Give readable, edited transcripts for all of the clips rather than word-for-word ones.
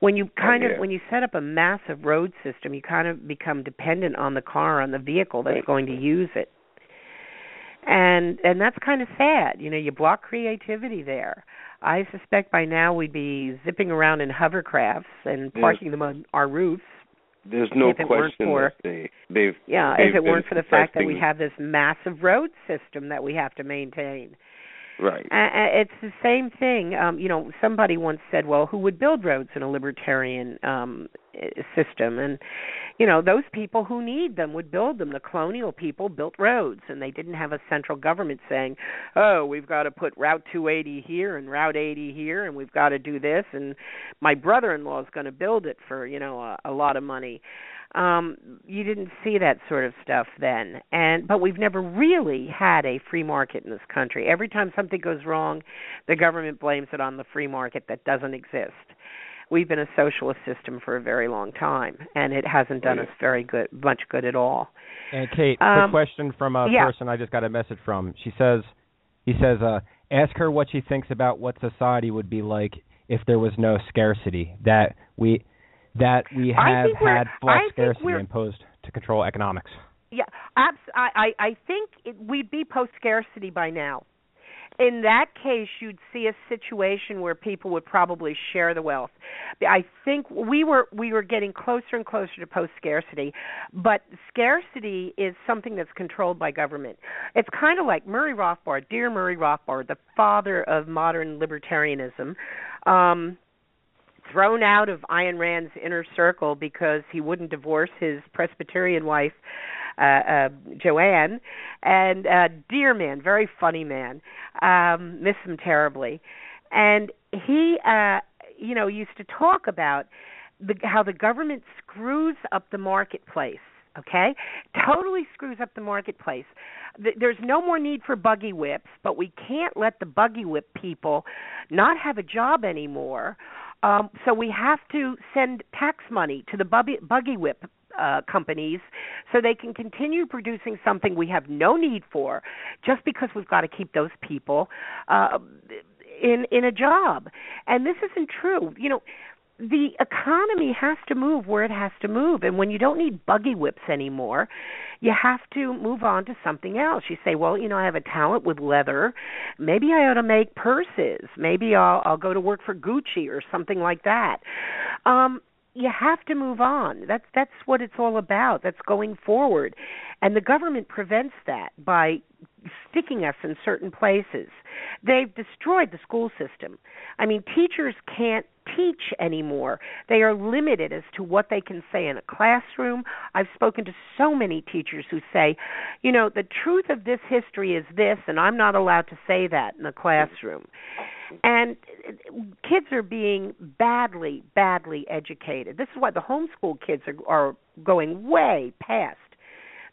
When you when you set up a massive road system, you kind of become dependent on the car, on the vehicle that's going to use it. And that's kind of sad. You know, you block creativity there. I suspect by now we'd be zipping around in hovercrafts and parking them on our roofs. There's no question that they've if it weren't for the fact that we have this massive road system that we have to maintain. Right. It's the same thing. You know, somebody once said, well, who would build roads in a libertarian system? And, you know, those people who need them would build them. The colonial people built roads, and they didn't have a central government saying, oh, we've got to put Route 280 here and Route 80 here, and we've got to do this, and my brother-in-law is going to build it for, you know, a lot of money. You didn't see that sort of stuff then, but we've never really had a free market in this country. Every time something goes wrong, the government blames it on the free market that doesn't exist. We've been a socialist system for a very long time, and it hasn't done us much good at all. And Kate, quick question from a person I just got a message from. He says, ask her what she thinks about what society would be like if there was no scarcity. That we have had false scarcity imposed to control economics. Yeah, I think we'd be post-scarcity by now. In that case, you'd see a situation where people would probably share the wealth. I think we were getting closer and closer to post-scarcity, but scarcity is something that's controlled by government. It's kind of like Murray Rothbard, dear Murray Rothbard, the father of modern libertarianism, thrown out of Ayn Rand's inner circle because he wouldn't divorce his Presbyterian wife, Joanne, and dear man, very funny man, miss him terribly. And he, used to talk about how the government screws up the marketplace, okay? Totally screws up the marketplace. There's no more need for buggy whips, but we can't let the buggy whip people not have a job anymore. So we have to send tax money to the buggy whip companies so they can continue producing something we have no need for just because we've got to keep those people in a job. And this isn't true. You know, the economy has to move where it has to move. And when you don't need buggy whips anymore, you have to move on to something else. You say, well, I have a talent with leather. Maybe I ought to make purses. Maybe I'll go to work for Gucci or something like that. You have to move on. That's what it's all about. That's going forward. And the government prevents that by sticking us in certain places. They've destroyed the school system. I mean, teachers can't teach anymore. They are limited as to what they can say in a classroom. I've spoken to so many teachers who say, the truth of this history is this, and I'm not allowed to say that in the classroom. And kids are being badly, badly educated. This is why the homeschool kids are going way past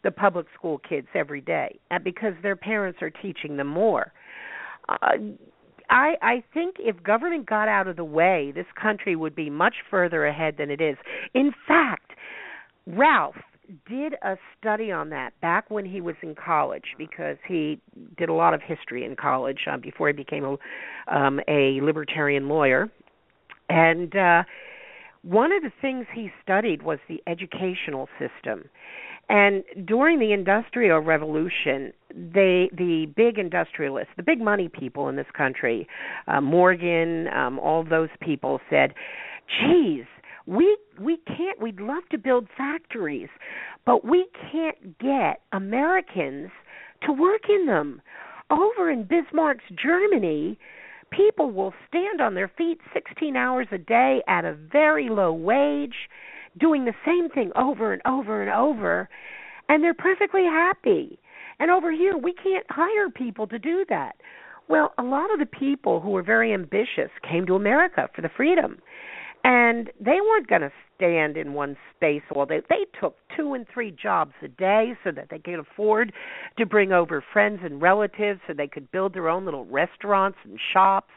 the public school kids every day, because their parents are teaching them more. I think if government got out of the way, this country would be much further ahead than it is. In fact, Ralph did a study on that back when he was in college, because he did a lot of history in college before he became a libertarian lawyer. And one of the things he studied was the educational system. And during the Industrial Revolution, the big industrialists, the big money people in this country, Morgan, all those people said, geez, we can't, we'd love to build factories, but we can't get Americans to work in them. Over in Bismarck's Germany, people will stand on their feet 16 hours a day at a very low wage, doing the same thing over and over and over, and they're perfectly happy. And over here, we can't hire people to do that. Well, a lot of the people who were very ambitious came to America for the freedom, and they weren't going to stand in one space all day. They took 2 and 3 jobs a day so that they could afford to bring over friends and relatives, so they could build their own little restaurants and shops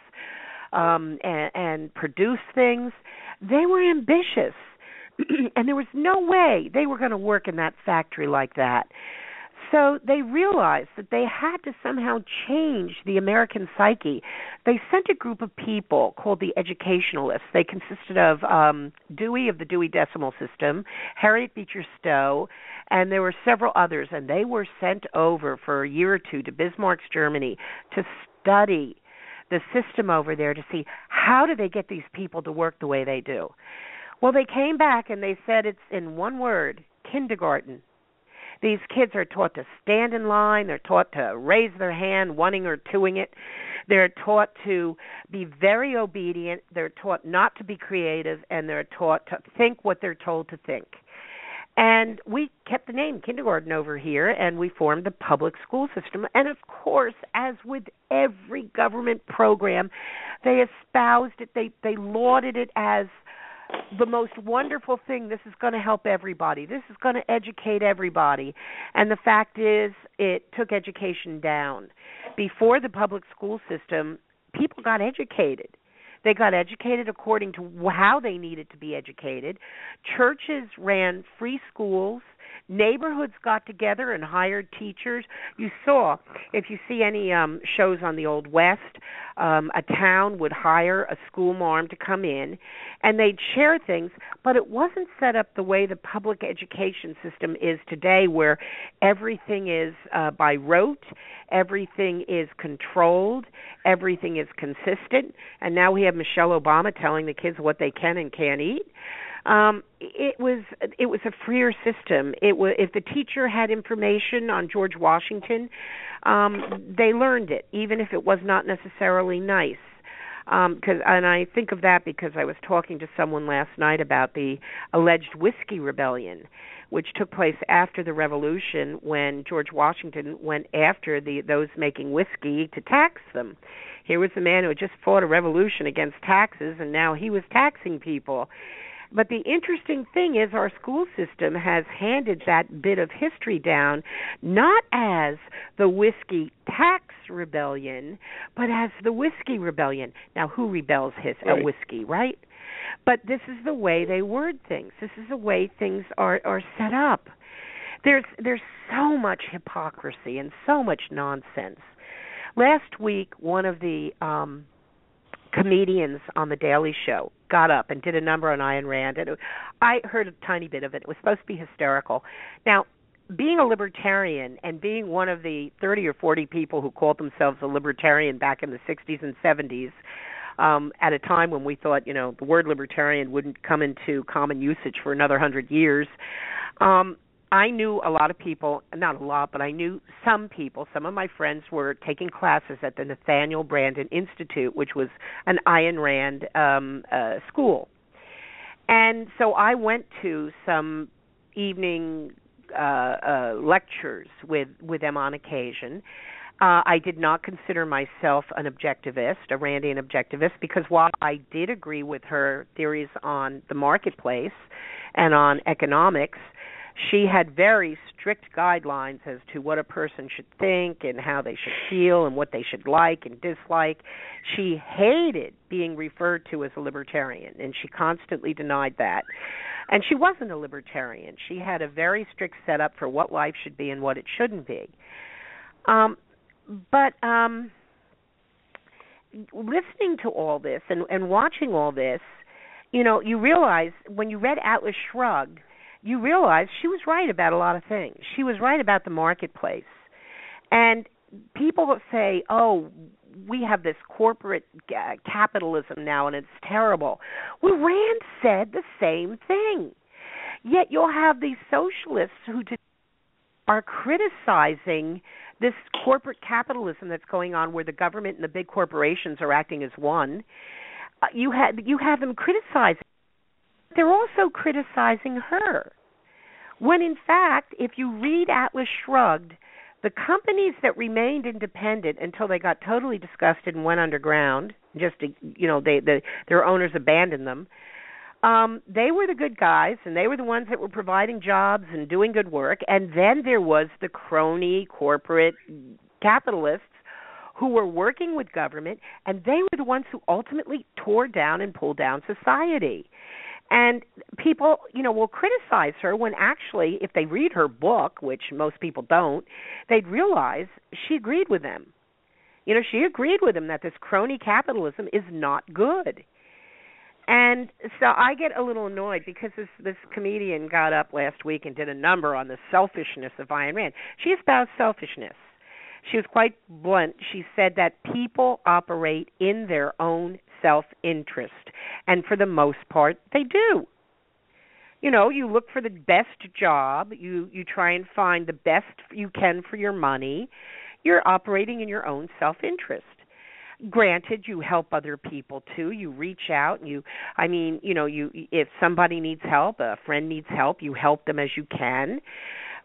and produce things. They were ambitious. And there was no way they were going to work in that factory like that. So they realized that they had to somehow change the American psyche. They sent a group of people called the Educationalists. They consisted of Dewey of the Dewey Decimal System, Harriet Beecher Stowe, and there were several others, and they were sent over for a year or two to Bismarck's Germany to study the system over there to see how do they get these people to work the way they do. Well, they came back and they said it's in one word, kindergarten. These kids are taught to stand in line. They're taught to raise their hand, wanting or twoing it. They're taught to be very obedient. They're taught not to be creative, and they're taught to think what they're told to think. And we kept the name kindergarten over here, and we formed the public school system. And, of course, as with every government program, they espoused it. They lauded it as the most wonderful thing. This is going to help everybody. This is going to educate everybody. And the fact is, it took education down. Before the public school system, people got educated. They got educated according to how they needed to be educated. Churches ran free schools. Neighborhoods got together and hired teachers. You saw, if you see any shows on the Old West, a town would hire a school marm to come in, and they'd share things, but it wasn't set up the way the public education system is today, where everything is by rote, everything is controlled, everything is consistent, and now we have Michelle Obama telling the kids what they can and can't eat. It was a freer system. If the teacher had information on George Washington, they learned it, even if it was not necessarily nice. And I think of that because I was talking to someone last night about the alleged whiskey rebellion, which took place after the Revolution, when George Washington went after those making whiskey to tax them. Here was the man who had just fought a revolution against taxes, and now he was taxing people. But the interesting thing is our school system has handed that bit of history down, not as the whiskey tax rebellion, but as the whiskey rebellion. Now, who rebels a whiskey, right? But this is the way they word things. This is the way things are set up. There's so much hypocrisy and so much nonsense. Last week, one of the comedians on The Daily Show got up and did a number on Ayn Rand, and I heard a tiny bit of it. It was supposed to be hysterical. Now, being a libertarian and being one of the 30 or 40 people who called themselves a libertarian back in the 60s and 70s, at a time when we thought, the word libertarian wouldn't come into common usage for another 100 years, I knew a lot of people, not a lot, but I knew some people. Some of my friends were taking classes at the Nathaniel Branden Institute, which was an Ayn Rand school. And so I went to some evening lectures with them on occasion. I did not consider myself an objectivist, a Randian objectivist, because while I did agree with her theories on the marketplace and on economics, she had very strict guidelines as to what a person should think and how they should feel and what they should like and dislike. She hated being referred to as a libertarian, and she constantly denied that. And she wasn't a libertarian. She had a very strict setup for what life should be and what it shouldn't be. But listening to all this and watching all this, you realize when you read Atlas Shrugged, you realize she was right about a lot of things. She was right about the marketplace. And people say, we have this corporate capitalism now and it's terrible. Well, Rand said the same thing. Yet you'll have these socialists who are criticizing this corporate capitalism that's going on, where the government and the big corporations are acting as one. You have them criticizing. They're also criticizing her. When in fact, if you read Atlas Shrugged, the companies that remained independent until they got totally disgusted and went underground, their owners abandoned them, they were the good guys, and they were the ones that were providing jobs and doing good work. And then there was the crony corporate capitalists who were working with government, and they were the ones who ultimately tore down and pulled down society. And people, will criticize her when actually, if they read her book, which most people don't, they'd realize she agreed with them. She agreed with them that this crony capitalism is not good. And so I get a little annoyed because this comedian got up last week and did a number on the selfishness of Ayn Rand. She espoused selfishness. She was quite blunt. She said that people operate in their own self-interest, and for the most part, they do. You look for the best job. You try and find the best you can for your money. You're operating in your own self-interest. Granted, you help other people too. You reach out, and if somebody needs help, a friend needs help, you help them as you can.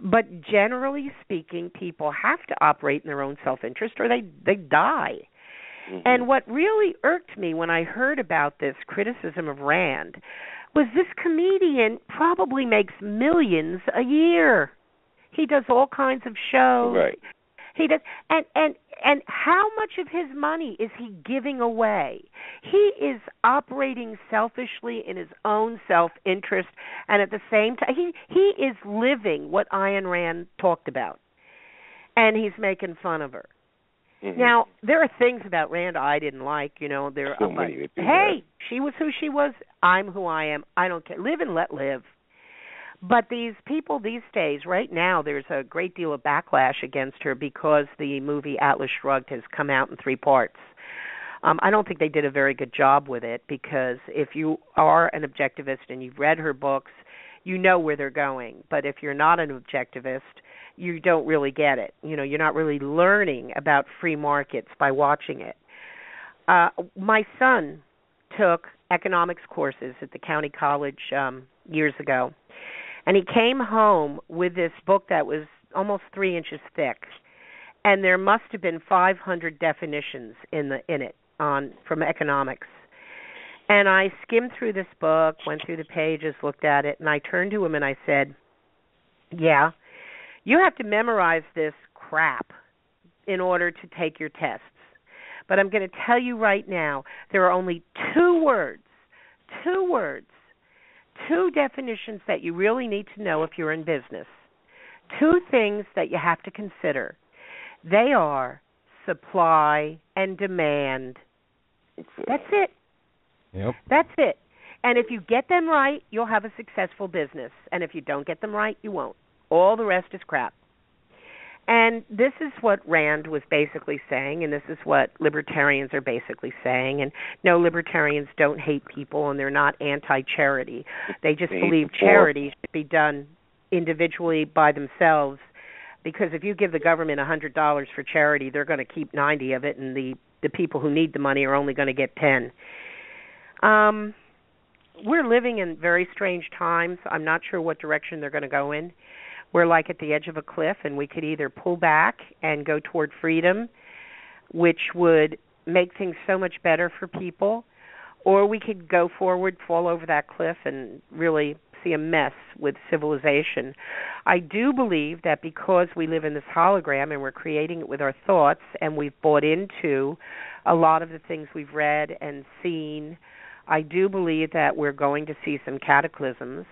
But generally speaking, people have to operate in their own self-interest, or they die. Mm-hmm. And what really irked me when I heard about this criticism of Rand was this comedian probably makes millions a year. He does all kinds of shows. Right. He does, and how much of his money is he giving away? He is operating selfishly in his own self-interest, and at the same time, he is living what Ayn Rand talked about, and he's making fun of her. Mm-hmm. Now, there are things about Rand I didn't like. Hey, she was who she was. I'm who I am. I don't care. Live and let live. But these people these days, right now, there's a great deal of backlash against her because the movie Atlas Shrugged has come out in 3 parts. I don't think they did a very good job with it, because if you are an objectivist and you've read her books, you know where they're going. But if you're not an objectivist, you don't really get it. You're not really learning about free markets by watching it. My son took economics courses at the county college years ago. And he came home with this book that was almost 3 inches thick, and there must have been 500 definitions in it from economics. And I skimmed through this book, went through the pages, looked at it, and I turned to him and I said, "Yeah, you have to memorize this crap in order to take your tests. But I'm going to tell you right now, there are only 2 words, 2 definitions that you really need to know if you're in business. 2 things that you have to consider. They are supply and demand. That's it. Yep. That's it. And if you get them right, you'll have a successful business. And if you don't get them right, you won't. All the rest is crap." And this is what Rand was basically saying, and this is what libertarians are basically saying. And no, libertarians don't hate people, and they're not anti-charity. They just believe charity should be done individually by themselves, because if you give the government $100 for charity, they're going to keep 90 of it, and the people who need the money are only going to get 10. We're living in very strange times. I'm not sure what direction they're going to go in. We're like at the edge of a cliff, and we could either pull back and go toward freedom, which would make things so much better for people, or we could go forward, fall over that cliff, and really see a mess with civilization. I do believe that because we live in this hologram and we're creating it with our thoughts, and we've bought into a lot of the things we've read and seen, I do believe that we're going to see some cataclysms.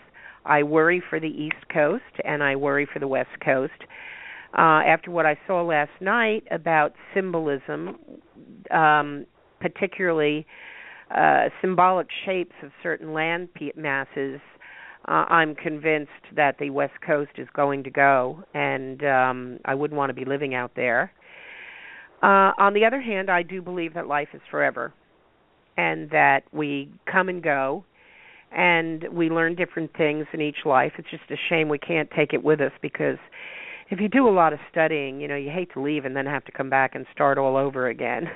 I worry for the East Coast, and I worry for the West Coast. After what I saw last night about symbolism, particularly symbolic shapes of certain land masses, I'm convinced that the West Coast is going to go, and I wouldn't want to be living out there. On the other hand, I do believe that life is forever, and that we come and go, and we learn different things in each life. It's just a shame we can't take it with us, because if you do a lot of studying, you hate to leave and then have to come back and start all over again.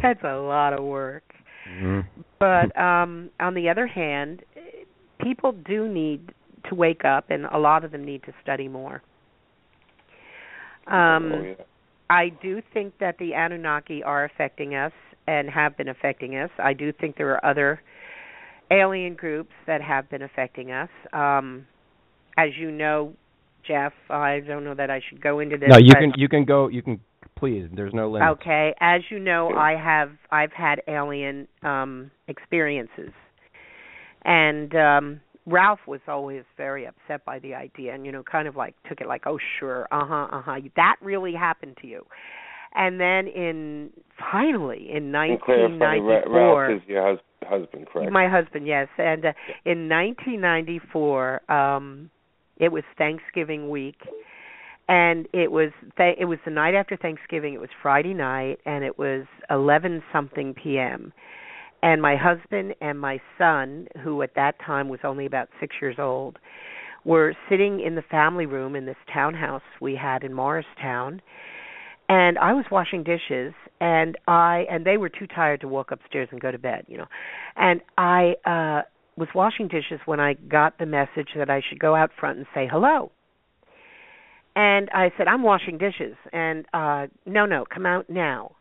That's a lot of work. Mm-hmm. But on the other hand, people do need to wake up, and a lot of them need to study more. I do think that the Anunnaki are affecting us and have been affecting us. I do think there are other alien groups that have been affecting us. As you know, Jeff, I don't know that I should go into this. No, you can go. You can, please. There's no limit. Okay. As you know, I've had alien experiences, And Ralph was always very upset by the idea, and kind of like took it like, oh sure, that really happened to you. And then finally in 1994, Ralph is your husband, correct? My husband, yes. And in 1994, it was Thanksgiving week, and it was the night after Thanksgiving. It was Friday night, and it was 11-something p.m. And my husband and my son, who at that time was only about 6 years old, were sitting in the family room in this townhouse we had in Morristown. And I was washing dishes, and they were too tired to walk upstairs and go to bed, And I was washing dishes when I got the message that I should go out front and say hello. And I said, I'm washing dishes. And no, come out now.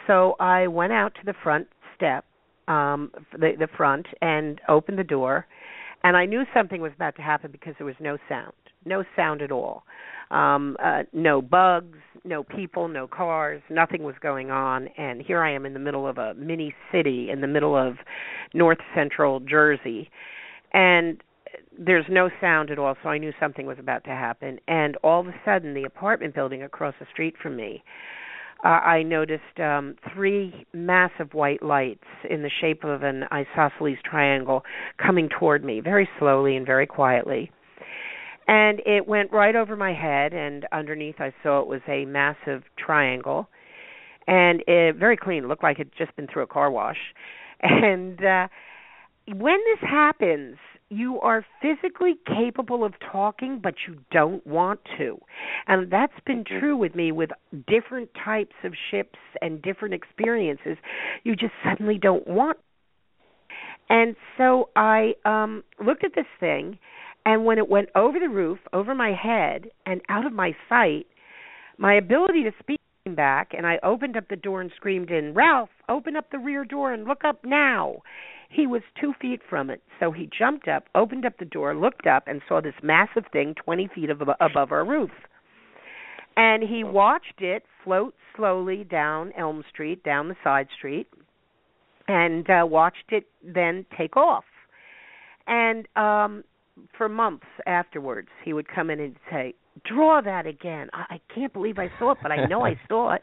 So I went out to the front step, the front, and opened the door. And I knew something was about to happen because there was no sound at all. No bugs, no people, no cars, nothing was going on. And here I am in the middle of a mini city in the middle of north central Jersey. And there's no sound at all, so I knew something was about to happen. And all of a sudden, the apartment building across the street from me, I noticed 3 massive white lights in the shape of an isosceles triangle coming toward me very slowly and very quietly. And it went right over my head, and underneath I saw it was a massive triangle, and it very clean. It looked like it had just been through a car wash. And when this happens, you are physically capable of talking, but you don't want to. And that's been true with me with different types of ships and different experiences. You just suddenly don't want. And so I looked at this thing, and when it went over the roof, over my head, and out of my sight, my ability to speak came back, and I opened up the door and screamed in, Ralph, open up the rear door and look up now. He was 2 feet from it, so he jumped up, opened up the door, looked up, and saw this massive thing 20 feet above our roof. And he watched it float slowly down Elm Street, down the side street, and watched it then take off. And for months afterwards, he would come in and say, draw that again. I can't believe I saw it, but I know I saw it.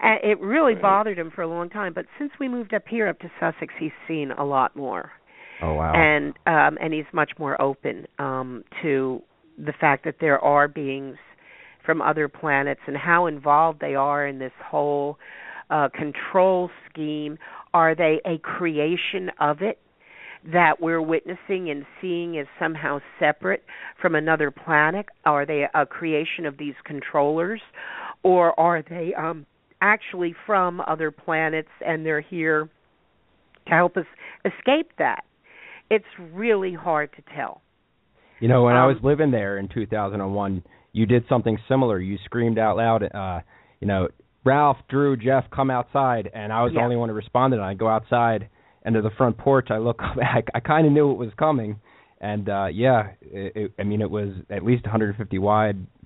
And it really bothered him for a long time. But since we moved up here, up to Sussex, he's seen a lot more. Oh, wow. And he's much more open to the fact that there are beings from other planets and how involved they are in this whole control scheme. Are they a creation of it that we're witnessing and seeing as somehow separate from another planet? Are they a creation of these controllers, or are they actually from other planets and they're here to help us escape that? It's really hard to tell. When I was living there in 2001, you did something similar. You screamed out loud, Ralph, Drew, Jeff, come outside, and I was the only one who responded. And I go outside, and to the front porch, I look back. I kind of knew it was coming, and it was at least 150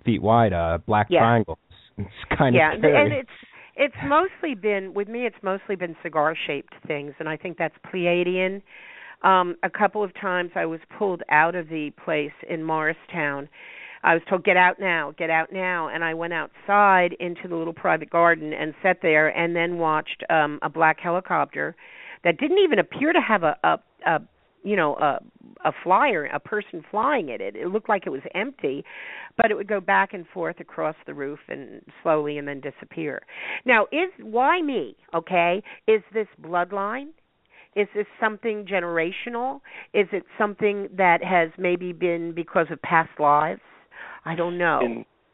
feet wide, black triangles. It's kind of scary. And it's mostly been, with me, it's mostly been cigar-shaped things, and I think that's Pleiadian. A couple of times I was pulled out of the place in Morristown. I was told, get out now, and I went outside into the little private garden and sat there and then watched a black helicopter that didn't even appear to have a flyer, a person flying it. It looked like it was empty, but it would go back and forth across the roof and slowly and then disappear. Now, why me, okay? Is this bloodline? Is this something generational? Is it something that has maybe been because of past lives? I don't know.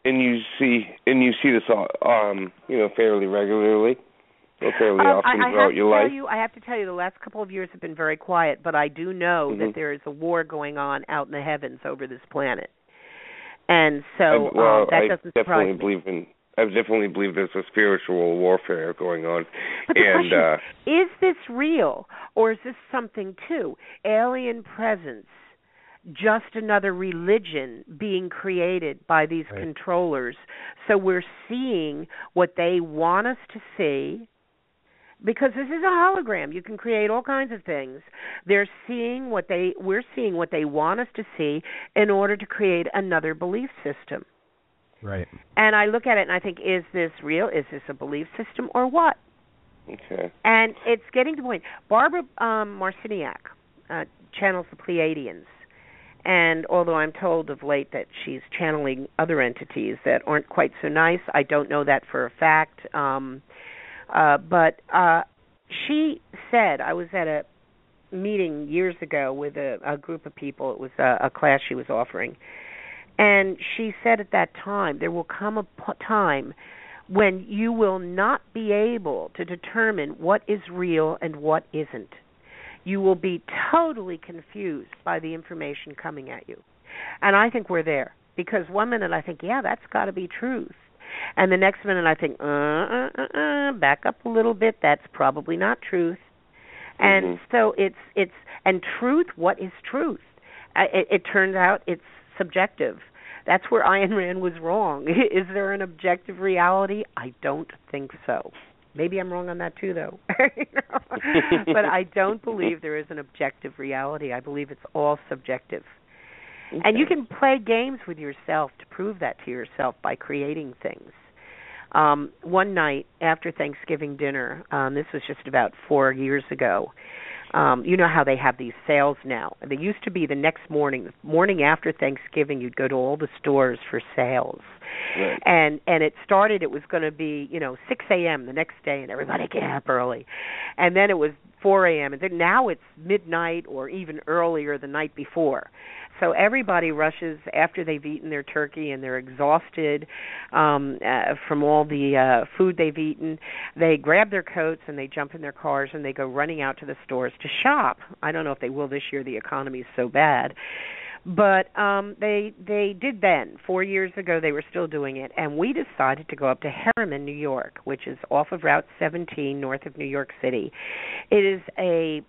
And you see this fairly regularly. Fairly often throughout your life? I have to tell you, the last couple of years have been very quiet, but I do know that there is a war going on out in the heavens over this planet. And so that doesn't surprise me. I definitely believe there's a spiritual warfare going on. But the question is this real, or is this something, too? Alien presence, just another religion being created by these controllers. So we're seeing what they want us to see, because this is a hologram. You can create all kinds of things. We're seeing what they want us to see in order to create another belief system. Right. And I look at it and I think, is this real? Is this a belief system or what? Okay. And it's getting to the point. Barbara Marciniak channels the Pleiadians. And although I'm told of late that she's channeling other entities that aren't quite so nice, I don't know that for a fact. But she said, I was at a meeting years ago with a group of people. It was a class she was offering. And she said at that time, there will come a time when you will not be able to determine what is real and what isn't. You will be totally confused by the information coming at you. And I think we're there. Because one minute I think, yeah, that's got to be truth. And the next minute I think, back up a little bit, that's probably not truth. And so it's and truth, what is truth? It turns out it's subjective. That's where Ayn Rand was wrong. Is there an objective reality? I don't think so. Maybe I'm wrong on that too, though. But I don't believe there is an objective reality. I believe it's all subjective. Okay. And you can play games with yourself to prove that to yourself by creating things. One night after Thanksgiving dinner, this was just about 4 years ago, you know how they have these sales now. They used to be the next morning. The morning after Thanksgiving, you'd go to all the stores for sales. Right. And it started, it was going to be, 6 a.m. the next day, and everybody get up early. And then it was 4 a.m., and then now it's midnight or even earlier the night before. So everybody rushes after they've eaten their turkey and they're exhausted from all the food they've eaten. They grab their coats and they jump in their cars and they go running out to the stores to shop. I don't know if they will this year. The economy's so bad. But they did then. 4 years ago, they were still doing it. And we decided to go up to Harriman, New York, which is off of Route 17 north of New York City. It is a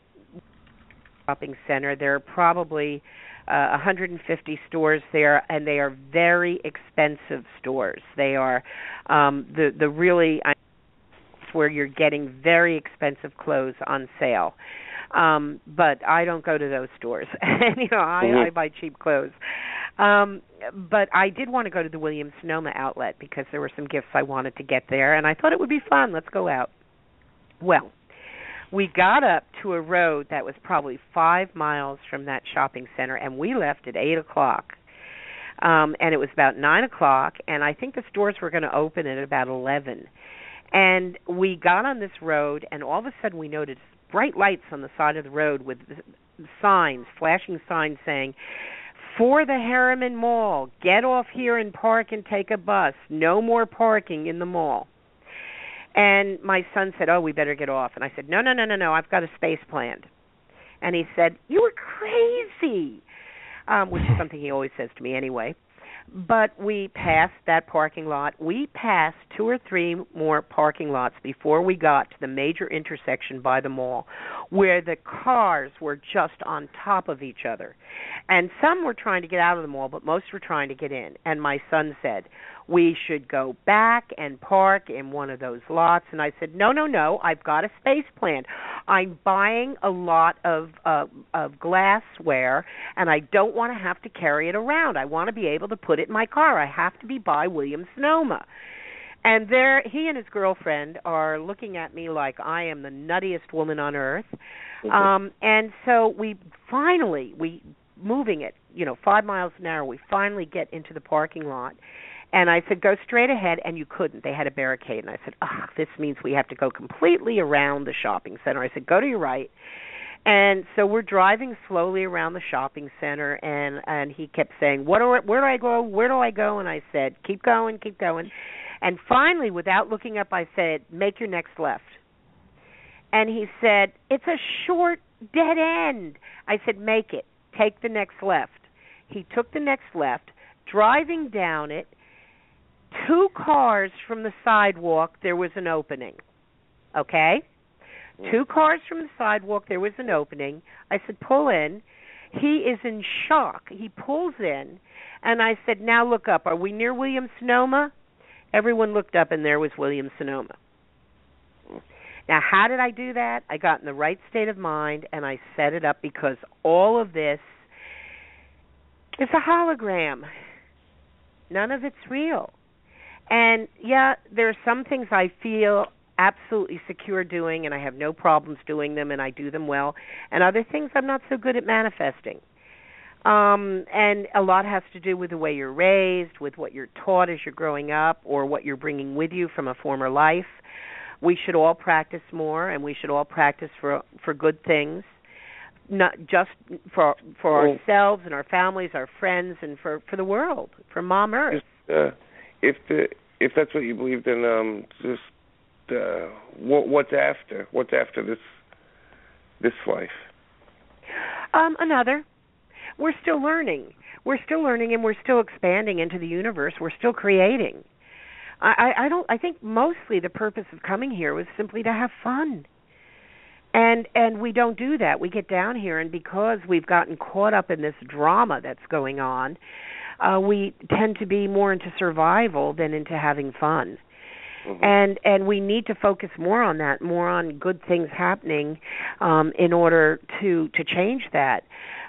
shopping center. There are probably 150 stores there, and they are very expensive stores. They are the really where you're getting very expensive clothes on sale. But I don't go to those stores. I buy cheap clothes. But I did want to go to the Williams-Sonoma outlet because there were some gifts I wanted to get there, and I thought it would be fun. Let's go out. Well, we got up to a road that was probably 5 miles from that shopping center, and we left at 8 o'clock. And it was about 9 o'clock, and I think the stores were going to open at about 11. And we got on this road, and all of a sudden we noticed bright lights on the side of the road with signs, flashing signs saying, "For the Harriman Mall, get off here and park and take a bus. No more parking in the mall." And my son said, "Oh, we better get off." And I said, No, I've got a space planned. And he said, "You were crazy," which is something he always says to me anyway. But we passed that parking lot. We passed 2 or 3 more parking lots before we got to the major intersection by the mall, where the cars were just on top of each other. And some were trying to get out of the mall, but most were trying to get in. And my son said, "We should go back and park in one of those lots." And I said, No, I've got a space plan. I'm buying a lot of glassware, and I don't want to have to carry it around. I want to be able to put it in my car. I have to be by Williams-Sonoma. And there, he and his girlfriend are looking at me like I am the nuttiest woman on earth. And so we moving at 5 miles an hour, we finally get into the parking lot. And I said, "Go straight ahead," and you couldn't. They had a barricade. And I said, this means we have to go completely around the shopping center. I said, "Go to your right." And so we're driving slowly around the shopping center, and he kept saying, where do I go? Where do I go? And I said, keep going. And finally, without looking up, I said, "Make your next left." And he said, "It's a short dead end." I said, "Make it. Take the next left." He took the next left, driving down it. 2 cars from the sidewalk, there was an opening. Okay? 2 cars from the sidewalk, there was an opening. I said, "Pull in." He is in shock. He pulls in, and I said, "Now look up. Are we near Williams-Sonoma?" Everyone looked up, and there was Williams-Sonoma. Now, how did I do that? I got in the right state of mind, and I set it up because all of this is a hologram. None of it's real. And, yeah, there are some things I feel absolutely secure doing, and I have no problems doing them, and I do them well, and other things I'm not so good at manifesting. And a lot has to do with the way you're raised, with what you're taught as you're growing up, or what you're bringing with you from a former life. We should all practice more, and we should all practice for good things, not just for ourselves and our families, our friends, and for the world, for Mom Earth. If that's what you believe, then what's after? What's after this life? Another. We're still learning. We're still learning, and we're still expanding into the universe. We're still creating. I think mostly the purpose of coming here was simply to have fun. And we don't do that. We get down here, and because we've gotten caught up in this drama that's going on, we tend to be more into survival than into having fun. Mm-hmm. And we need to focus more on that, more on good things happening in order to change that.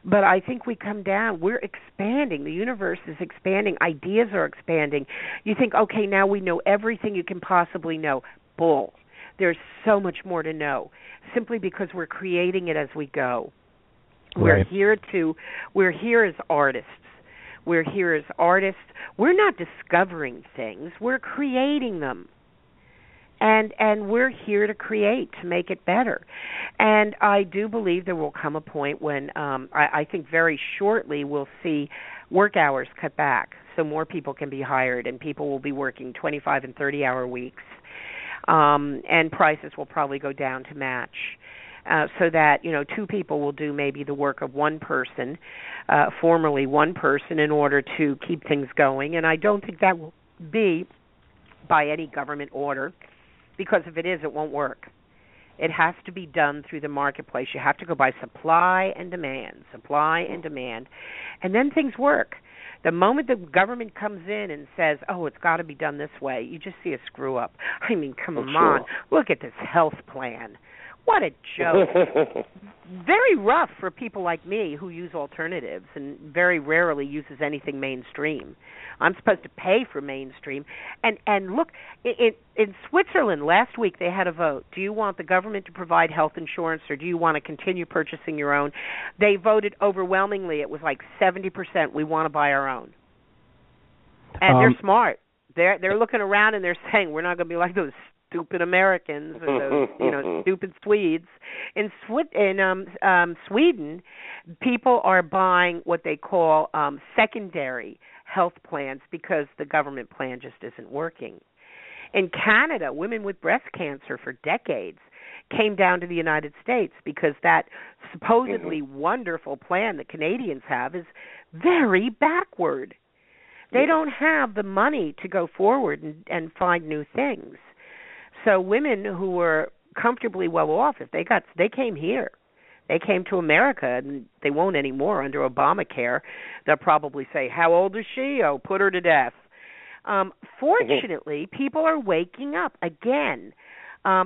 But I think we come down, we're expanding. The universe is expanding. Ideas are expanding. You think, okay, now we know everything you can possibly know. Bull. There's so much more to know, simply because we're creating it as we go. Right. We're here as artists. We're here as artists. We're not discovering things. We're creating them. And we're here to create, to make it better. And I do believe there will come a point when I think very shortly we'll see work hours cut back so more people can be hired, and people will be working 25 and 30-hour weeks. And prices will probably go down to match. So that, two people will do maybe the work of one person, formerly one person, in order to keep things going. And I don't think that will be by any government order, because if it is, it won't work. It has to be done through the marketplace. You have to go by supply and demand, and then things work. The moment the government comes in and says, oh, it's got to be done this way, you just see a screw up. I mean, come on, look at this health plan. What a joke. Very rough for people like me who use alternatives and very rarely uses anything mainstream. I'm supposed to pay for mainstream. And look, in Switzerland last week they had a vote. Do you want the government to provide health insurance, or do you want to continue purchasing your own? They voted overwhelmingly. It was like 70%, we want to buy our own. And they're smart. They're looking around and they're saying, we're not going to be like those stupid Americans or those, stupid Swedes. In Sweden, people are buying what they call secondary health plans because the government plan just isn't working. In Canada, women with breast cancer for decades came down to the United States because that supposedly wonderful plan that Canadians have is very backward. They don't have the money to go forward and find new things. So women who were comfortably well off, if they came here. They came to America, and they won't anymore under Obamacare. They'll probably say, how old is she? Oh, put her to death. Fortunately, people are waking up again.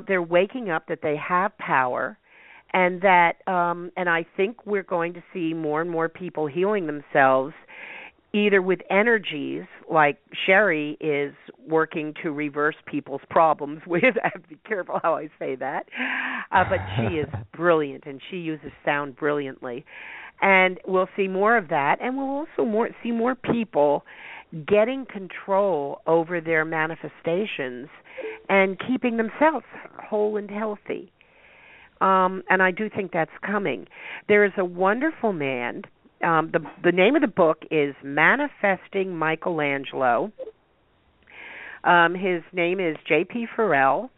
They're waking up that they have power, and that, and I think we're going to see more and more people healing themselves, either with energies, like Sherry is working to reverse people's problems with. I have to be careful how I say that. But she is brilliant, and she uses sound brilliantly. And we'll see more of that, and we'll also see more people getting control over their manifestations and keeping themselves whole and healthy. And I do think that's coming. There is a wonderful man. The name of the book is Manifesting Michelangelo. His name is J.P. Farrell,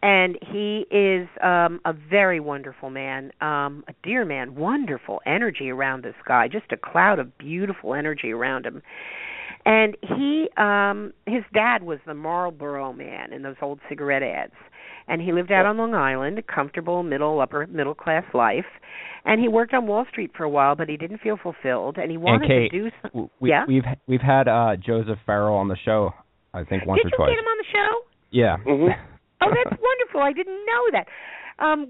and he is a very wonderful man, a dear man, wonderful energy around this guy, just a cloud of beautiful energy around him. And his dad was the Marlboro Man in those old cigarette ads. And he lived out on Long Island, a comfortable upper middle class life. And he worked on Wall Street for a while, but he didn't feel fulfilled, and he wanted Kate, to do something. We've had Joseph Farrell on the show, I think, once or twice. Did you get him on the show? Yeah. Mm-hmm. Oh, that's wonderful. I didn't know that.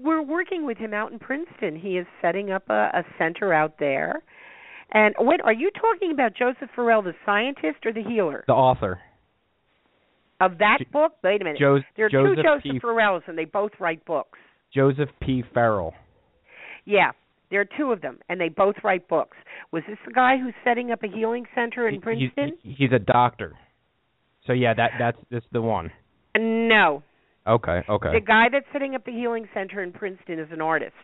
We're working with him out in Princeton. He is setting up a center out there. And wait, are you talking about Joseph Farrell, the scientist, or the healer? The author. Of that book? Wait a minute. There are Joseph two Joseph Farrells, and they both write books. Joseph P. Farrell. Yeah, there are two of them, and they both write books. Was this the guy who's setting up a healing center in Princeton? He's a doctor. So, yeah, that's the one. No. Okay. The guy that's setting up the healing center in Princeton is an artist.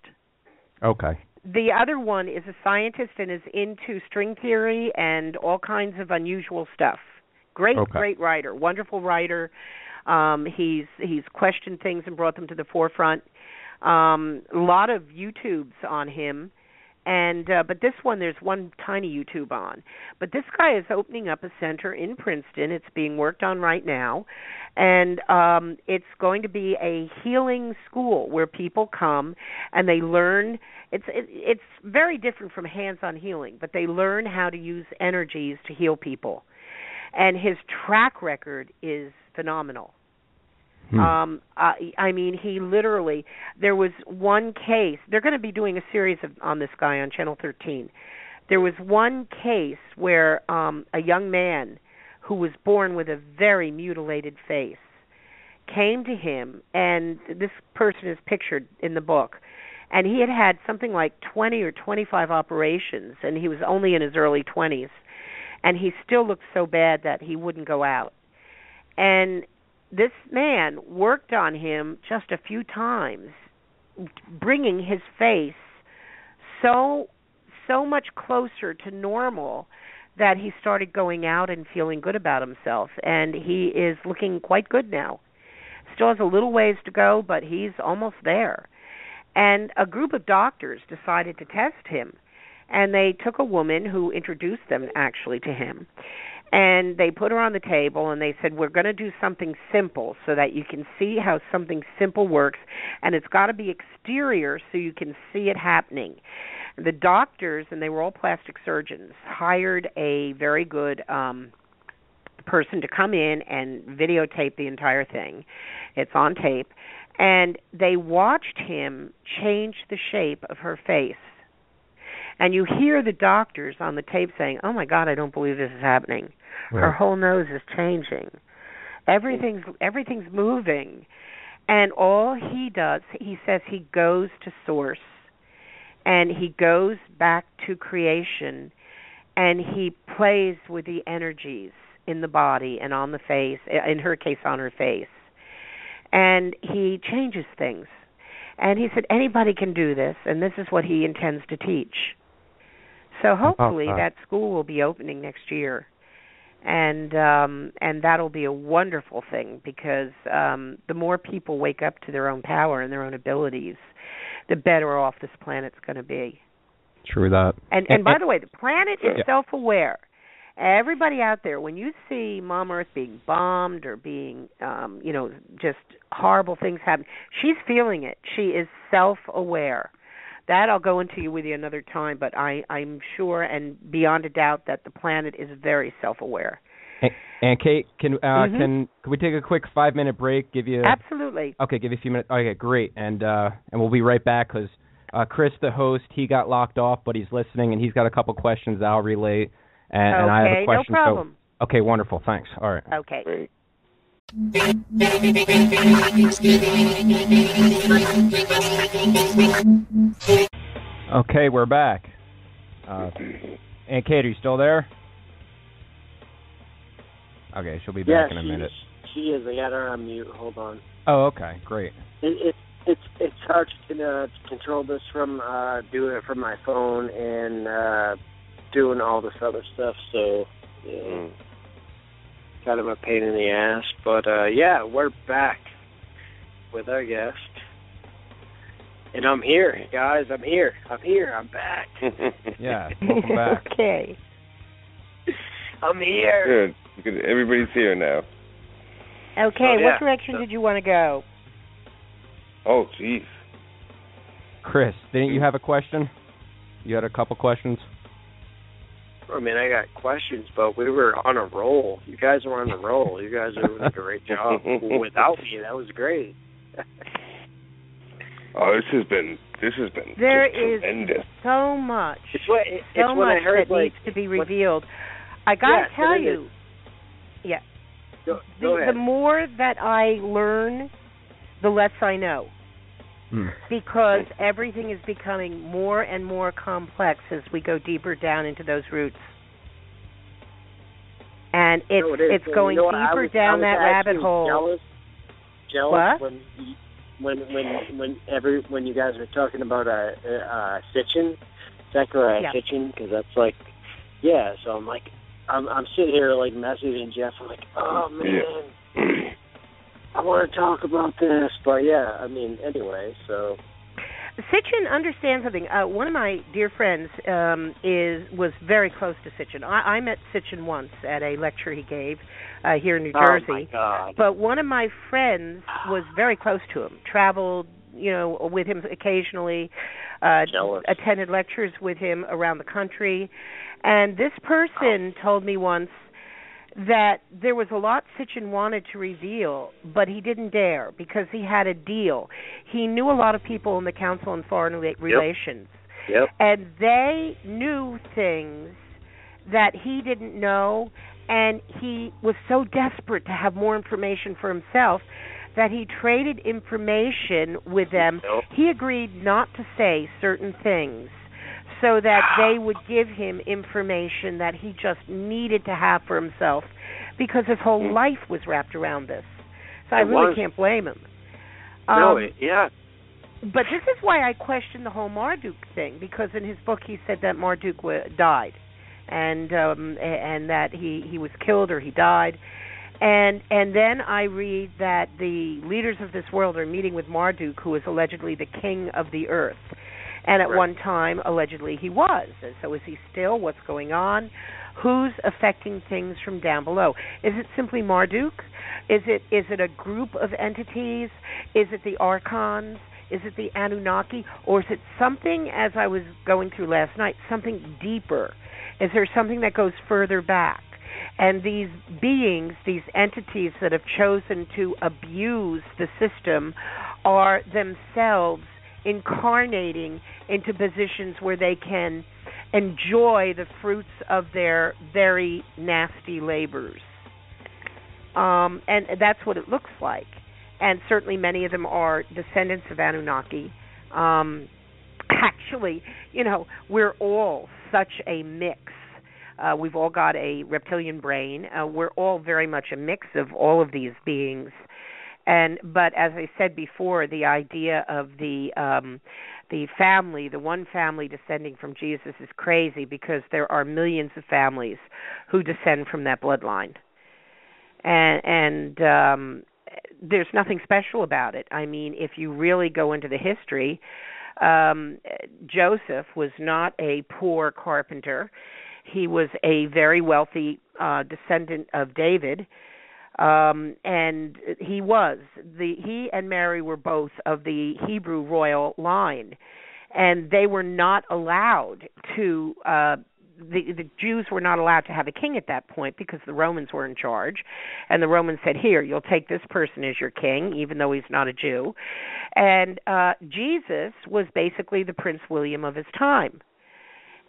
Okay. The other one is a scientist and is into string theory and all kinds of unusual stuff. Great writer, wonderful writer. He's questioned things and brought them to the forefront. A lot of YouTubes on him, and but this one there's one tiny YouTube on. But this guy is opening up a center in Princeton. It's being worked on right now, and it's going to be a healing school where people come and they learn. It's very different from hands-on healing, but they learn how to use energies to heal people. And his track record is phenomenal. I mean, he literally, there was one case, they're going to be doing a series on this guy on Channel 13. There was one case where a young man who was born with a very mutilated face came to him, and this person is pictured in the book, and he had something like 20 or 25 operations, and he was only in his early 20s, and he still looked so bad that he wouldn't go out. And this man worked on him just a few times, bringing his face so much closer to normal that he started going out and feeling good about himself. And he is looking quite good now. Still has a little ways to go, but he's almost there. And a group of doctors decided to test him. And they took a woman who introduced them actually to him. And they put her on the table and they said, we're going to do something simple so that you can see how something simple works. And it's got to be exterior so you can see it happening. The doctors, and they were all plastic surgeons, hired a very good person to come in and videotape the entire thing. It's on tape. And they watched him change the shape of her face. And you hear the doctors on the tape saying, oh, my God, I don't believe this is happening. Right. Her whole nose is changing. Everything's moving. And all he does, he says he goes to source, and he goes back to creation, and he plays with the energies in the body and on the face, in her case, on her face. And he changes things. And he said anybody can do this, and this is what he intends to teach. So hopefully that school will be opening next year, and that'll be a wonderful thing because the more people wake up to their own power and their own abilities, the better off this planet's going to be. True that. And by the way, the planet is self-aware. Everybody out there, when you see Mom Earth being bombed or being, just horrible things happen, she's feeling it. She is self-aware. That I'll go into with you another time, but I'm sure and beyond a doubt that the planet is very self-aware. And Kate, can we take a quick 5-minute break? Give you absolutely. Okay, give you a few minutes. Okay, great, and we'll be right back because Chris, the host, he got locked off, but he's listening and he's got a couple questions I'll relay, and I have a question. No problem. So, okay, wonderful. Thanks. All right. Okay. Great. Okay, we're back. Aunt Kate, are you still there? Okay, she'll be back in a minute. She is. I got her on mute. Hold on. Oh, okay, great. It's hard to control this from doing it from my phone and doing all this other stuff. So. Yeah. Kind of a pain in the ass, but we're back with our guest, and I'm here, guys. I'm here. I'm back. Yeah, welcome back. Okay. I'm here. Good. Everybody's here now. Okay. What direction did you want to go? Oh, jeez. Chris, didn't you have a question? You had a couple questions. I mean, I got questions, but we were on a roll. You guys were on a roll. You guys are doing a great job. Without me, that was great. Oh, this has been there is tremendous. So much. It's what I heard, that needs to be revealed. I gotta tell you, Go the more that I learn, the less I know. Because everything is becoming more and more complex as we go deeper down into those roots. And it's going deeper down that rabbit hole. Jealous when you guys were talking about Sitchin, Zechariah Sitchin, because that's like, so I'm like, I'm sitting here like messaging Jeff. I'm like, oh man, I want to talk about this, but I mean, anyway, so. Sitchin understands something. One of my dear friends was very close to Sitchin. I met Sitchin once at a lecture he gave here in New Jersey. Oh my God. But one of my friends was very close to him. Traveled, with him occasionally. Attended lectures with him around the country, and this person told me once that there was a lot Sitchin wanted to reveal, but he didn't dare because he had a deal. He knew a lot of people in the Council on Foreign Relations, and they knew things that he didn't know, and he was so desperate to have more information for himself that he traded information with them. He agreed not to say certain things so that they would give him information that he just needed to have for himself, because his whole life was wrapped around this. So I really can't blame him. But this is why I question the whole Marduk thing, because in his book he said that Marduk died, and that he was killed or he died. And then I read that the leaders of this world are meeting with Marduk, who is allegedly the king of the earth. And at one time, allegedly, he was. And so is he still? What's going on? Who's affecting things from down below? Is it simply Marduk? Is it a group of entities? Is it the Archons? Is it the Anunnaki? Or is it something, as I was going through last night, something deeper? Is there something that goes further back? And these beings, these entities that have chosen to abuse the system, are themselves incarnating into positions where they can enjoy the fruits of their very nasty labors. And that's what it looks like. And certainly many of them are descendants of Anunnaki. Actually, we're all such a mix. We've all got a reptilian brain. We're all very much a mix of all of these beings. But as I said before, the idea of the family, the one family descending from Jesus, is crazy, because there are millions of families who descend from that bloodline, and there's nothing special about it. I mean, if you really go into the history, Joseph was not a poor carpenter. He was a very wealthy descendant of David. And he and Mary were both of the Hebrew royal line, and they were not allowed to, the Jews were not allowed to have a king at that point, because the Romans were in charge, and the Romans said, here, you'll take this person as your king, even though he's not a Jew. And Jesus was basically the Prince William of his time.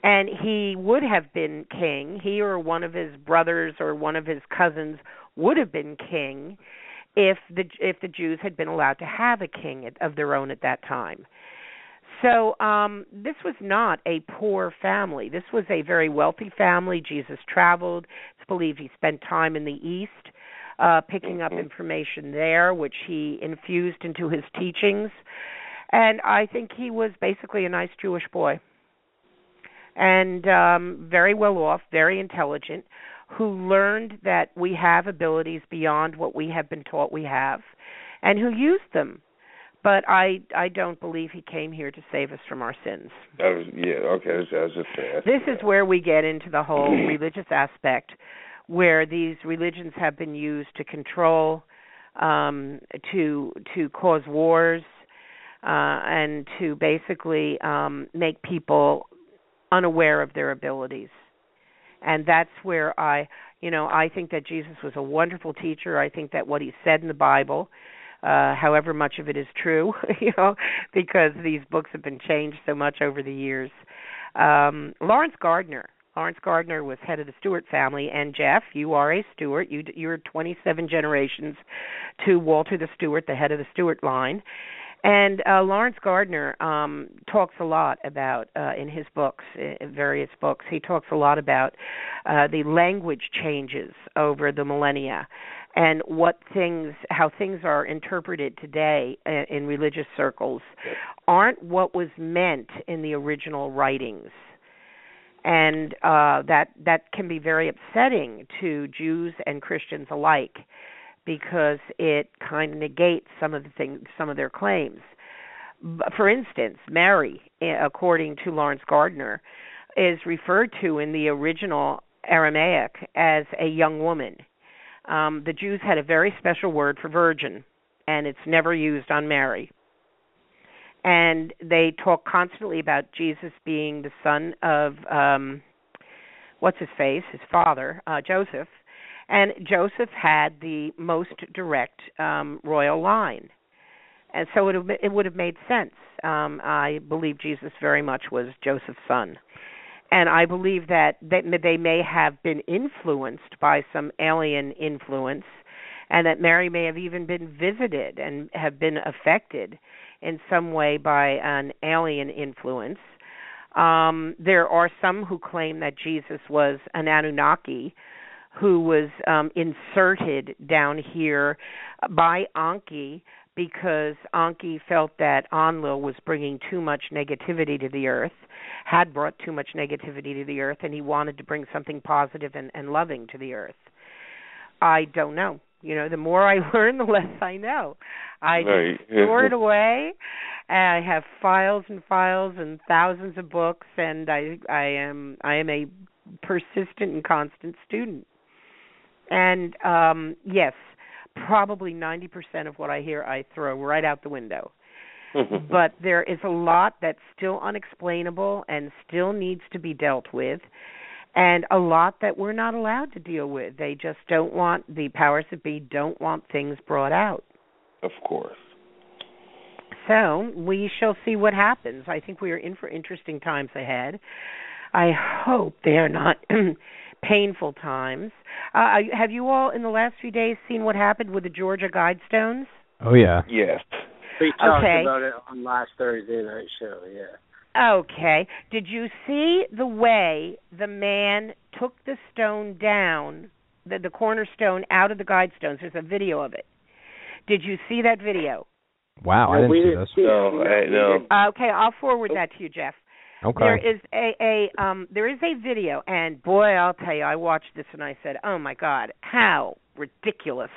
And he would have been king. He or one of his brothers or one of his cousins would have been king if the Jews had been allowed to have a king of their own at that time. So this was not a poor family. This was a very wealthy family. Jesus traveled. It's believed he spent time in the East, picking up information there, which he infused into his teachings. And I think he was basically a nice Jewish boy. And very well off, very intelligent, who learned that we have abilities beyond what we have been taught we have, and who used them. But I don't believe he came here to save us from our sins. This is where we get into the whole religious aspect, where these religions have been used to control, to cause wars, and to basically make people unaware of their abilities. And that's where I think that Jesus was a wonderful teacher. I think that what he said in the Bible, however much of it is true, because these books have been changed so much over the years. Lawrence Gardner was head of the Stewart family, and Jeff, you are a Stewart. You're 27 generations to Walter the Stewart, the head of the Stewart line. And Lawrence Gardner talks a lot about, in his books, in various books, he talks a lot about the language changes over the millennia and how things are interpreted today in religious circles aren't what was meant in the original writings. And that can be very upsetting to Jews and Christians alike, because it kind of negates some of their claims. For instance, Mary, according to Lawrence Gardner, is referred to in the original Aramaic as a young woman. The Jews had a very special word for virgin, and it's never used on Mary. And they talk constantly about Jesus being the son of, his father, Joseph. And Joseph had the most direct royal line. And so it would have made sense. I believe Jesus very much was Joseph's son. And I believe that they may have been influenced by some alien influence, and that Mary may have even been visited and have been affected in some way by an alien influence. There are some who claim that Jesus was an Anunnaki who was inserted down here by Enki, because Enki felt that Enlil was bringing too much negativity to the earth, had brought too much negativity to the earth, and he wanted to bring something positive and loving to the earth. I don't know. The more I learn, the less I know. I just store it away. I have files and files and thousands of books, and I am a persistent and constant student. And yes, probably 90% of what I hear I throw right out the window. But there is a lot that's still unexplainable and still needs to be dealt with, and a lot that we're not allowed to deal with. They just don't want, the powers that be don't want things brought out. Of course. So we shall see what happens. I think we are in for interesting times ahead. I hope they are not painful times. Have you all in the last few days seen what happened with the Georgia Guidestones? Oh, yeah. Yes. We talked about it on last Thursday night show, yeah. Okay. Did you see the way the man took the stone down, the cornerstone out of the Guidestones? There's a video of it. Did you see that video? Wow, I didn't see this. No. Okay, I'll forward that to you, Jeff. Okay. There is a video, and boy, I'll tell you, I watched this and I said, oh my God, how ridiculous.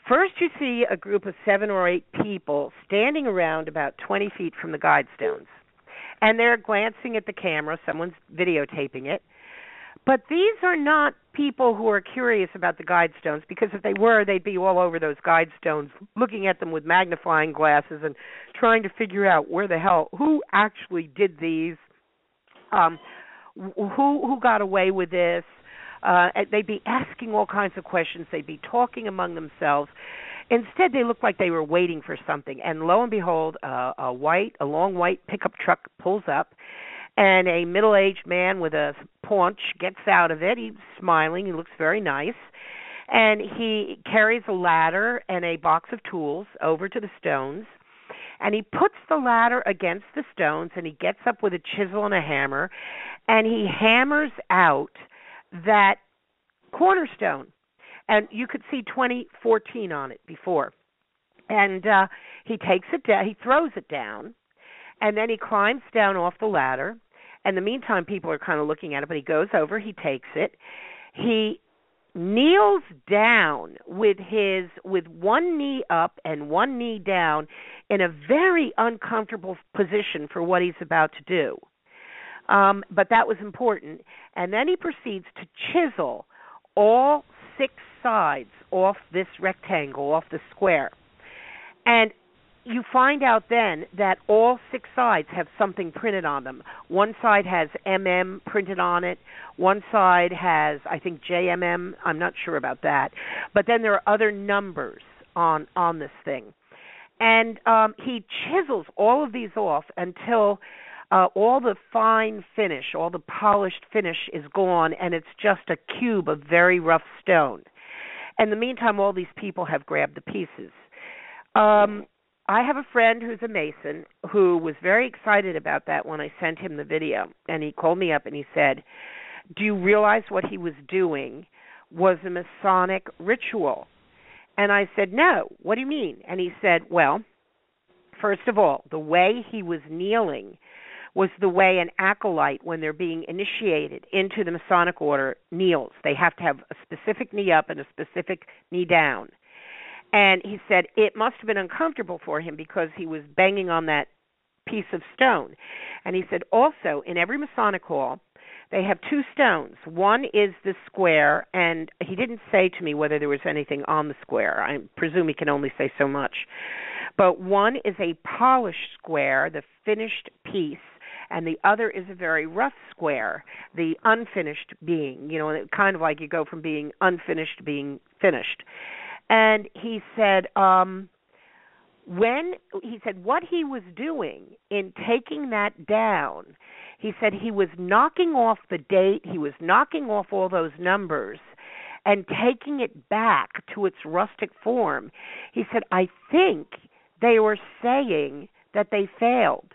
First, you see a group of 7 or 8 people standing around about 20 feet from the Guidestones, and they're glancing at the camera. Someone's videotaping it. But these are not people who are curious about the Guidestones, because if they were, they'd be all over those Guidestones, looking at them with magnifying glasses and trying to figure out who actually did these, who got away with this. They'd be asking all kinds of questions. They'd be talking among themselves. Instead, they looked like they were waiting for something. And lo and behold, a long white pickup truck pulls up, and a middle-aged man with a paunch gets out of it. He's smiling. He looks very nice. And he carries a ladder and a box of tools over to the stones. And he puts the ladder against the stones, and he gets up with a chisel and a hammer, and he hammers out that cornerstone. And you could see 2014 on it before. And he takes it down, he throws it down, and then he climbs down off the ladder. In the meantime, people are kind of looking at it, but he goes over, he takes it. He kneels down with one knee up and one knee down in a very uncomfortable position for what he's about to do. But that was important. And then he proceeds to chisel all 6 sides off this rectangle, off the square. And you find out then that all 6 sides have something printed on them. One side has MM printed on it. One side has, I think, JMM. I'm not sure about that. But then there are other numbers on this thing. And he chisels all of these off until all the fine finish, all the polished finish is gone, and it's just a cube of very rough stone. In the meantime, all these people have grabbed the pieces. I have a friend who's a Mason who was very excited about that when I sent him the video. And he called me up and he said, do you realize what he was doing was a Masonic ritual? And I said, no. What do you mean? And he said, well, first of all, the way he was kneeling was the way an acolyte, when they're being initiated into the Masonic order, kneels. They have to have a specific knee up and a specific knee down. And he said it must have been uncomfortable for him because he was banging on that piece of stone. And he said also, in every Masonic hall, they have 2 stones. One is the square, and he didn't say to me whether there was anything on the square. I presume he can only say so much. But one is a polished square, the finished piece, and the other is a very rough square, the unfinished being, kind of like you go from being unfinished to being finished. And he said, what he was doing in taking that down, he said he was knocking off the date, he was knocking off all those numbers and taking it back to its rustic form. He said, I think they were saying that they failed.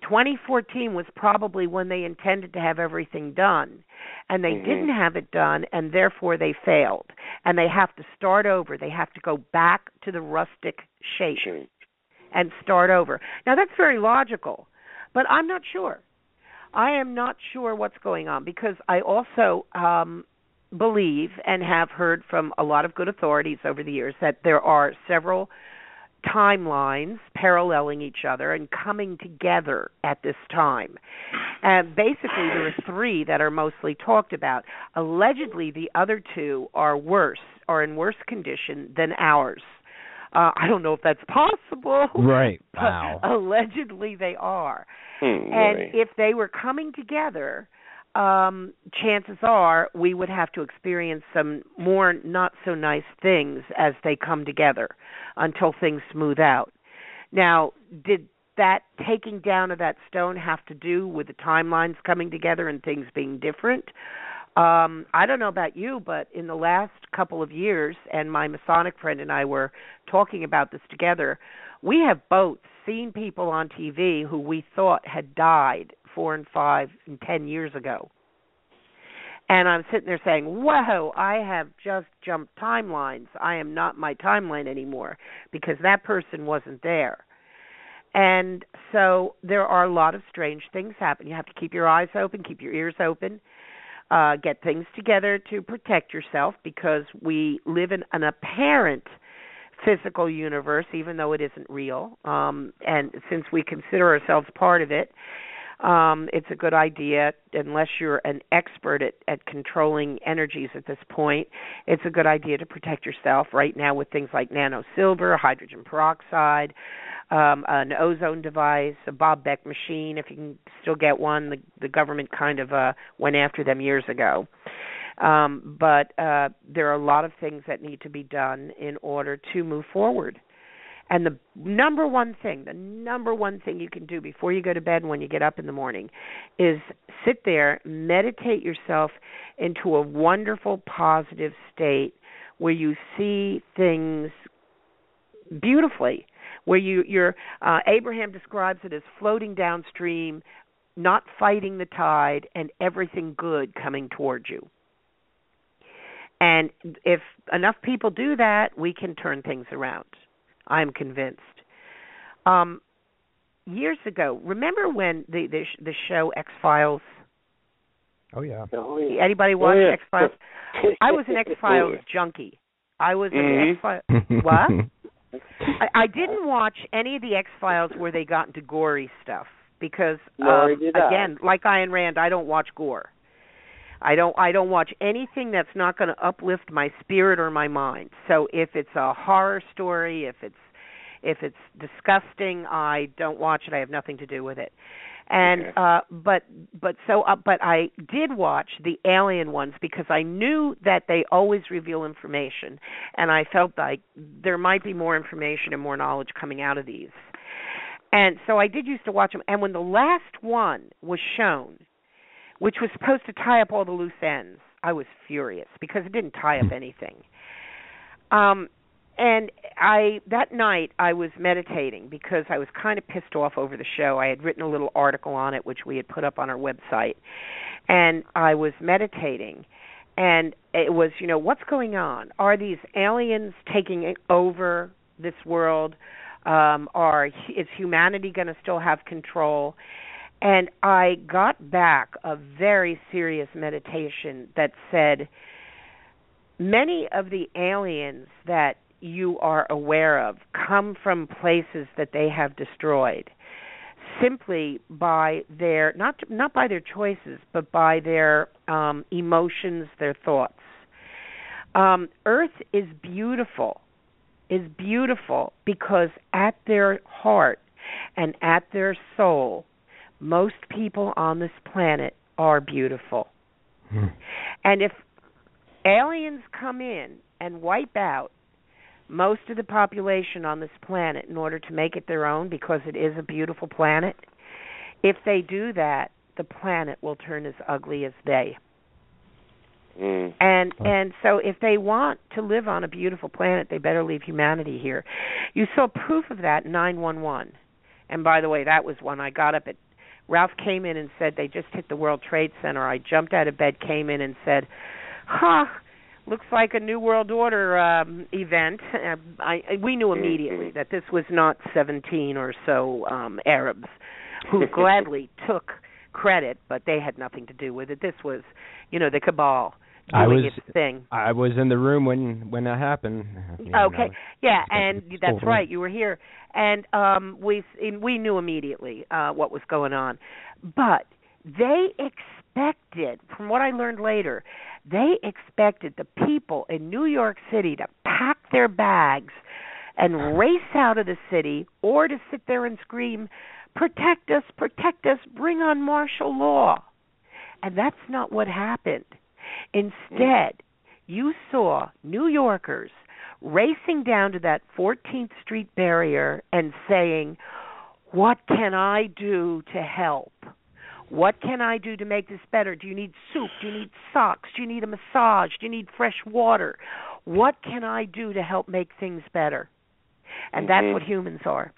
2014 was probably when they intended to have everything done, and they didn't have it done, and therefore they failed. And they have to start over. They have to go back to the rustic shape and start over. Now, that's very logical, but I'm not sure. I am not sure what's going on, because I also believe and have heard from a lot of good authorities over the years that there are several timelines paralleling each other and coming together at this time. And basically there are 3 that are mostly talked about. Allegedly the other 2 are in worse condition than ours. I don't know if that's possible. Right. Wow. Allegedly they are. And if they were coming together, chances are we would have to experience some more not so nice things as they come together until things smooth out. Now, did that taking down of that stone have to do with the timelines coming together and things being different? I don't know about you, but in the last couple of years, and my Masonic friend and I were talking about this together, we have both seen people on TV who we thought had died 4 and 5 and 10 years ago. And I'm sitting there saying, whoa, I have just jumped timelines. I am not my timeline anymore because that person wasn't there. And so there are a lot of strange things happen. You have to keep your eyes open, keep your ears open, get things together to protect yourself, because we live in an apparent physical universe, even though it isn't real. And since we consider ourselves part of it, it's a good idea, unless you're an expert at controlling energies at this point, it's a good idea to protect yourself right now with things like nano-silver, hydrogen peroxide, an ozone device, a Bob Beck machine, if you can still get one. The government kind of went after them years ago. But there are a lot of things that need to be done in order to move forward. And the number one thing you can do before you go to bed and when you get up in the morning is sit there, meditate yourself into a wonderful, positive state where you see things beautifully, where you're Abraham describes it as floating downstream, not fighting the tide, and everything good coming towards you. And if enough people do that, we can turn things around. I'm convinced. Years ago, remember when the show X-Files? Oh, yeah. Anybody watch X-Files? I was an X-Files junkie. I was an X-Files... What? I didn't watch any of the X-Files where they got into gory stuff because, again, like Ayn Rand, I don't watch gore. I don't watch anything that's not going to uplift my spirit or my mind. So if it's a horror story, if If it's disgusting, I don't watch it. I have nothing to do with it. And but I did watch the alien ones because I knew that they always reveal information, and I felt like there might be more information and more knowledge coming out of these. And so I did used to watch them. And when the last one was shown, which was supposed to tie up all the loose ends, I was furious because it didn't tie up anything. And that night I was meditating because I was kind of pissed off over the show. I had written a little article on it, which we had put up on our website. And I was meditating. And it was, what's going on? Are these aliens taking over this world? Is humanity going to still have control? And I got back a very serious meditation that said, many of the aliens that you are aware of come from places that they have destroyed simply by their, not by their choices, but by their emotions, their thoughts. Earth is beautiful because at their heart and at their soul, most people on this planet are beautiful. And if aliens come in and wipe out most of the population on this planet in order to make it their own because it is a beautiful planet, if they do that, the planet will turn as ugly as they. And so if they want to live on a beautiful planet, they better leave humanity here. You saw proof of that in 911. And by the way, that was when I got up at Ralph came in and said they just hit the World Trade Center. I jumped out of bed, came in and said, looks like a New World Order event. We knew immediately that this was not 17 or so Arabs who gladly took credit, but they had nothing to do with it. This was, the cabal doing its thing. I was in the room when that happened. Okay, yeah, and that's right. You were here, and we knew immediately what was going on, but they expected, from what I learned later, they expected the people in New York City to pack their bags and race out of the city, or to sit there and scream, protect us, bring on martial law. And that's not what happened. Instead, you saw New Yorkers racing down to that 14th Street barrier and saying, what can I do to help? What can I do to make this better? Do you need soup? Do you need socks? Do you need a massage? Do you need fresh water? What can I do to help make things better? And that's what humans are.